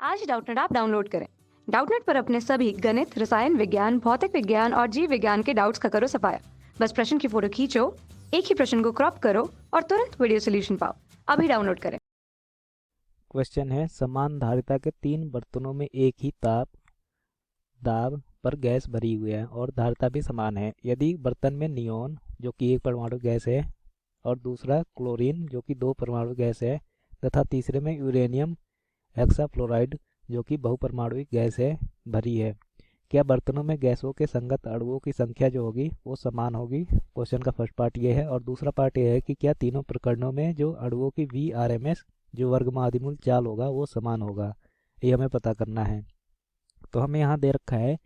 आज ही Doubtnut app download करें। Doubtnut पर अपने सभी गणित, रसायन विज्ञान, भौतिक विज्ञान और जीव विज्ञान के डाउट्स का करो सफाया। बस प्रश्न की फोटो खींचो, एक ही प्रश्न को क्रॉप करो और तुरंत वीडियो सोल्यूशन पाओ। अभी डाउनलोड करें। क्वेश्चन है, समान धारिता के 3 बर्तनों में एक ही दाब पर गैस भरी हुई है और धारिता भी समान है। यदि बर्तन में नियोन जो कि एक परमाणु गैस है और दूसरा क्लोरीन जो कि 2 परमाणु गैस है तथा तीसरे में यूरेनियम हेक्साफ्लोराइड जो कि बहुपरमाणुक गैस है भरी है, क्या बर्तनों में गैसों के संगत अणुओं की संख्या जो होगी वो समान होगी। क्वेश्चन का फर्स्ट पार्ट ये है और दूसरा पार्ट ये है कि क्या तीनों प्रकरणों में जो अणुओं की VRMS जो वर्गमादिमूल चाल होगा वो समान होगा, ये हमें पता करना है। तो हमें यहाँ दे रखा है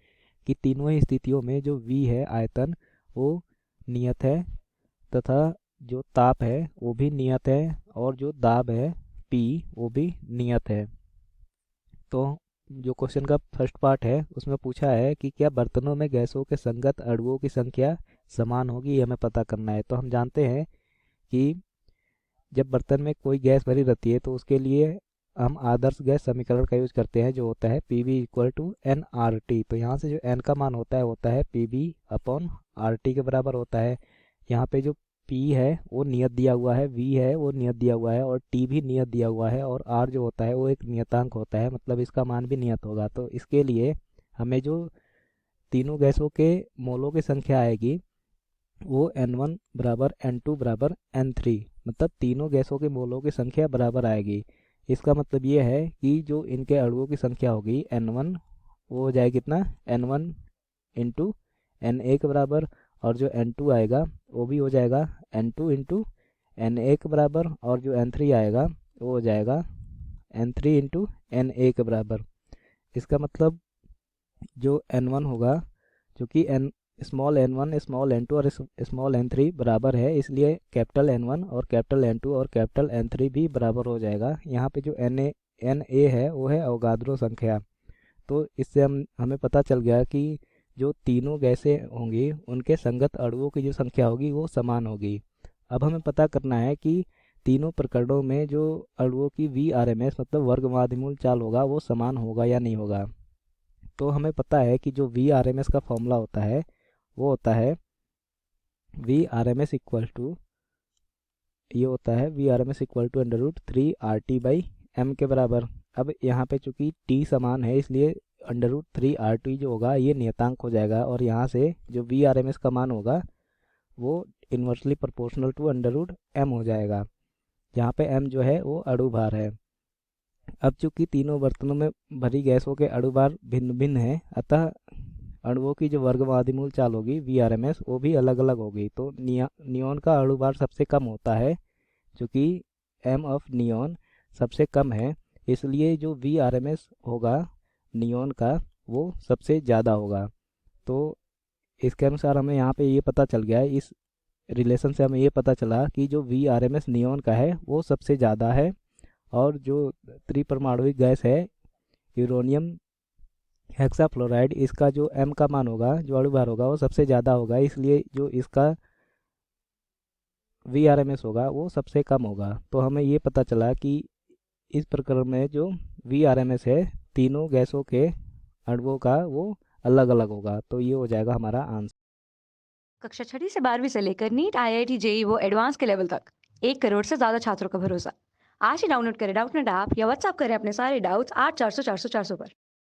कि तीनों ही स्थितियों में जो V है आयतन वो नियत है तथा जो ताप है वो भी नियत है और जो दाब है P वो भी नियत है। तो जो क्वेश्चन का फर्स्ट पार्ट है उसमें पूछा है कि क्या बर्तनों में गैसों के संगत अणुओं की संख्या समान होगी, ये हमें पता करना है। तो हम जानते हैं कि जब बर्तन में कोई गैस भरी रहती है तो उसके लिए हम आदर्श गैस समीकरण का यूज करते हैं जो होता है PV इक्वल टू nRT। तो यहाँ से जो n का मान होता है PV अपॉन RT के बराबर होता है। यहाँ पे जो P है वो नियत दिया हुआ है, V है वो नियत दिया हुआ है और T भी नियत दिया हुआ है और R जो होता है वो एक नियतांक होता है, मतलब इसका मान भी नियत होगा। तो इसके लिए हमें जो तीनों गैसों के मोलों की संख्या आएगी वो N1 बराबर N2 बराबर N3, मतलब तीनों गैसों के मोलों की संख्या बराबर आएगी। इसका मतलब ये है कि जो इनके अणुओं की संख्या होगी N1 वो हो जाए कितना N1 इंटू Na के बराबर और जो N2 आएगा वो भी हो जाएगा N2 इंटू Na के बराबर और जो N3 आएगा वो हो जाएगा N3 इंटू Na के बराबर। इसका मतलब जो N1 होगा जो कि स्मॉल n1 स्मॉल n2 और स्मॉल n3 बराबर है, इसलिए कैपिटल N1 और कैपिटल N2 और कैपिटल N3 भी बराबर हो जाएगा। यहाँ पे जो Na है वो है अवगाद्रो संख्या। तो इससे हमें पता चल गया कि जो तीनों गैसें होंगी उनके संगत अणुओं की जो संख्या होगी वो समान होगी। अब हमें पता करना है कि तीनों प्रकरणों में जो अणुओं की VRMS मतलब वर्गमादिमूल चाल होगा वो समान होगा या नहीं होगा। तो हमें पता है कि जो VRMS का फॉर्मूला होता है वो होता है VRMS इक्वल टू ये होता है VRMS इक्वल टू √3RT/m के बराबर। अब यहाँ पे चूंकि T समान है इसलिए √3RT जो होगा ये नियतांक हो जाएगा और यहाँ से जो VRMS का मान होगा वो इन्वर्सली प्रोपोर्शनल टू √m हो जाएगा, जहाँ पे m जो है वो अणु भार है। अब चूंकि तीनों बर्तनों में भरी गैसों के अणु भार भिन्न भिन्न है, अतः अणुओं की जो वर्गमादिमूल चाल होगी VRMS वो भी अलग अलग होगी। तो नियोन का अणु भार सबसे कम होता है, चूँकि m ऑफ नियोन सबसे कम है इसलिए जो VRMS होगा नियोन का वो सबसे ज़्यादा होगा। तो इसके अनुसार हमें यहाँ पे ये पता चल गया है, इस रिलेशन से हमें ये पता चला कि जो VRMS नियोन का है वो सबसे ज़्यादा है और जो त्रिपरमाणुविक गैस है यूरेनियम हेक्साफ्लोराइड इसका जो m का मान होगा जो अणु भार होगा वो सबसे ज़्यादा होगा, इसलिए जो इसका VRMS होगा वो सबसे कम होगा। तो हमें ये पता चला कि इस प्रकरण में जो VRMS है तीनों गैसों के अणुओं का वो अलग अलग होगा। तो ये हो जाएगा हमारा आंसर। कक्षा 6 से 12वीं से लेकर नीट, IIT, JEE वो एडवांस के लेवल तक 1 करोड़ से ज्यादा छात्रों का भरोसा। आज ही डाउनलोड करें डाउटनेट ऐप या व्हाट्सएप करें अपने सारे डाउट्स 8400 400 400 पर।